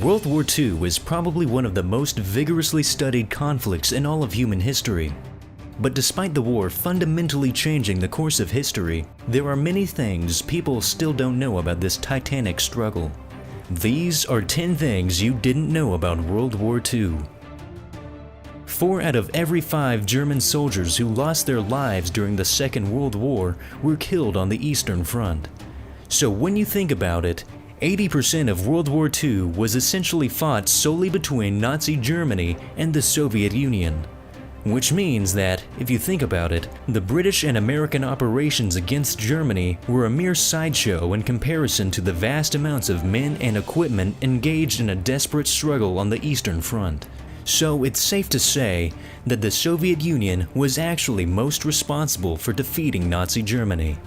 World War II is probably one of the most vigorously studied conflicts in all of human history. But despite the war fundamentally changing the course of history, there are many things people still don't know about this titanic struggle. These are 10 things you didn't know about World War II. 4 out of every 5 German soldiers who lost their lives during the Second World War were killed on the Eastern Front. So when you think about it, 80% of World War II was essentially fought solely between Nazi Germany and the Soviet Union. Which means that, if you think about it, the British and American operations against Germany were a mere sideshow in comparison to the vast amounts of men and equipment engaged in a desperate struggle on the Eastern Front. So it's safe to say that the Soviet Union was actually most responsible for defeating Nazi Germany.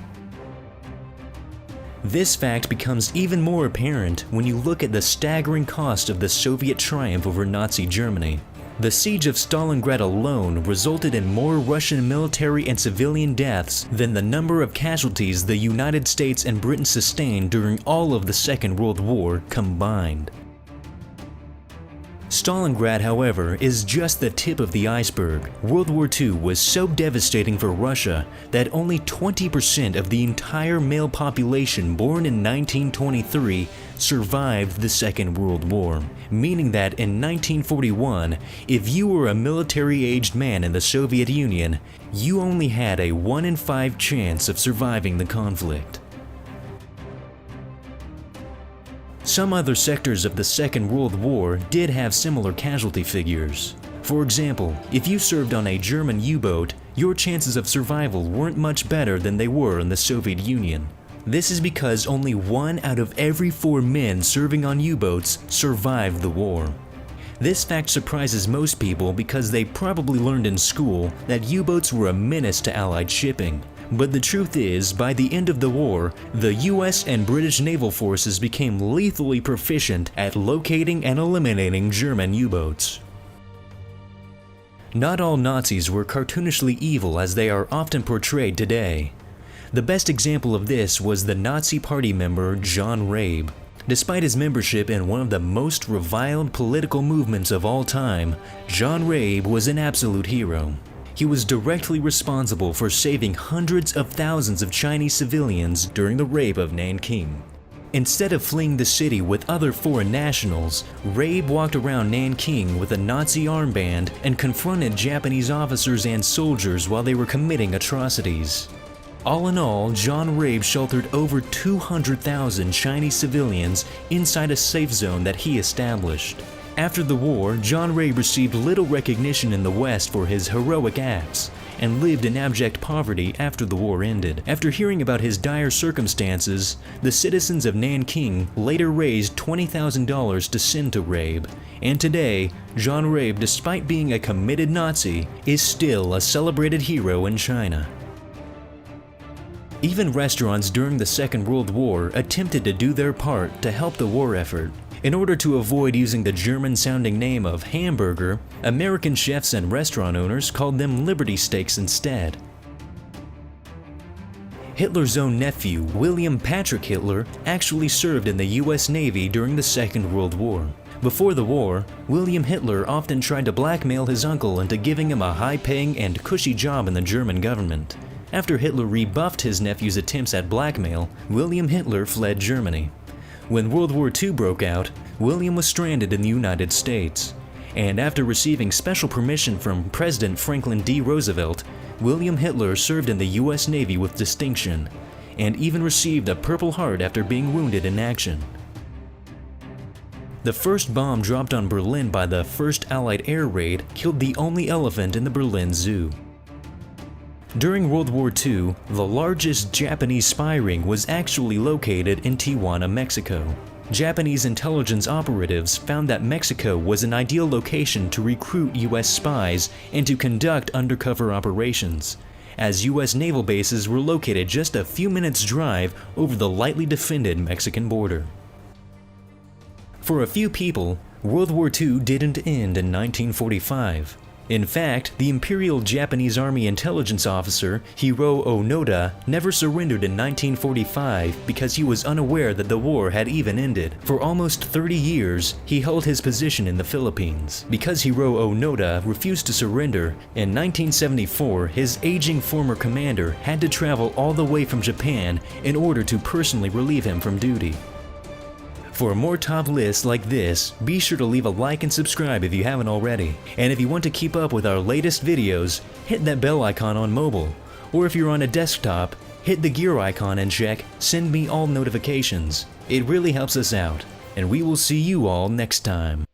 This fact becomes even more apparent when you look at the staggering cost of the Soviet triumph over Nazi Germany. The siege of Stalingrad alone resulted in more Russian military and civilian deaths than the number of casualties the United States and Britain sustained during all of the Second World War combined. Stalingrad, however, is just the tip of the iceberg. World War II was so devastating for Russia that only 20% of the entire male population born in 1923 survived the Second World War, meaning that in 1941, if you were a military-aged man in the Soviet Union, you only had a 1 in 5 chance of surviving the conflict. Some other sectors of the Second World War did have similar casualty figures. For example, if you served on a German U-boat, your chances of survival weren't much better than they were in the Soviet Union. This is because only 1 out of every 4 men serving on U-boats survived the war. This fact surprises most people because they probably learned in school that U-boats were a menace to Allied shipping. But the truth is, by the end of the war, the US and British naval forces became lethally proficient at locating and eliminating German U-boats. Not all Nazis were cartoonishly evil as they are often portrayed today. The best example of this was the Nazi Party member John Rabe. Despite his membership in one of the most reviled political movements of all time, John Rabe was an absolute hero. He was directly responsible for saving hundreds of thousands of Chinese civilians during the rape of Nanking. Instead of fleeing the city with other foreign nationals, Rabe walked around Nanking with a Nazi armband and confronted Japanese officers and soldiers while they were committing atrocities. All in all, John Rabe sheltered over 200,000 Chinese civilians inside a safe zone that he established. After the war, John Rabe received little recognition in the West for his heroic acts, and lived in abject poverty after the war ended. After hearing about his dire circumstances, the citizens of Nanking later raised $20,000 to send to Rabe, and today, John Rabe, despite being a committed Nazi, is still a celebrated hero in China. Even restaurants during the Second World War attempted to do their part to help the war effort. In order to avoid using the German-sounding name of hamburger, American chefs and restaurant owners called them Liberty Steaks instead. Hitler's own nephew, William Patrick Hitler, actually served in the US Navy during the Second World War. Before the war, William Hitler often tried to blackmail his uncle into giving him a high-paying and cushy job in the German government. After Hitler rebuffed his nephew's attempts at blackmail, William Hitler fled Germany. When World War II broke out, William was stranded in the United States, and after receiving special permission from President Franklin D. Roosevelt, William Hitler served in the US Navy with distinction, and even received a Purple Heart after being wounded in action. The first bomb dropped on Berlin by the First Allied Air Raid killed the only elephant in the Berlin Zoo. During World War II, the largest Japanese spy ring was actually located in Tijuana, Mexico. Japanese intelligence operatives found that Mexico was an ideal location to recruit US spies and to conduct undercover operations, as US naval bases were located just a few minutes' drive over the lightly defended Mexican border. For a few people, World War II didn't end in 1945. In fact, the Imperial Japanese Army intelligence officer Hiro Onoda never surrendered in 1945 because he was unaware that the war had even ended. For almost 30 years, he held his position in the Philippines. Because Hiro Onoda refused to surrender, in 1974 his aging former commander had to travel all the way from Japan in order to personally relieve him from duty. For more top lists like this, be sure to leave a like and subscribe if you haven't already. And if you want to keep up with our latest videos, hit that bell icon on mobile. Or if you're on a desktop, hit the gear icon and check "Send me all notifications." It really helps us out. And we will see you all next time.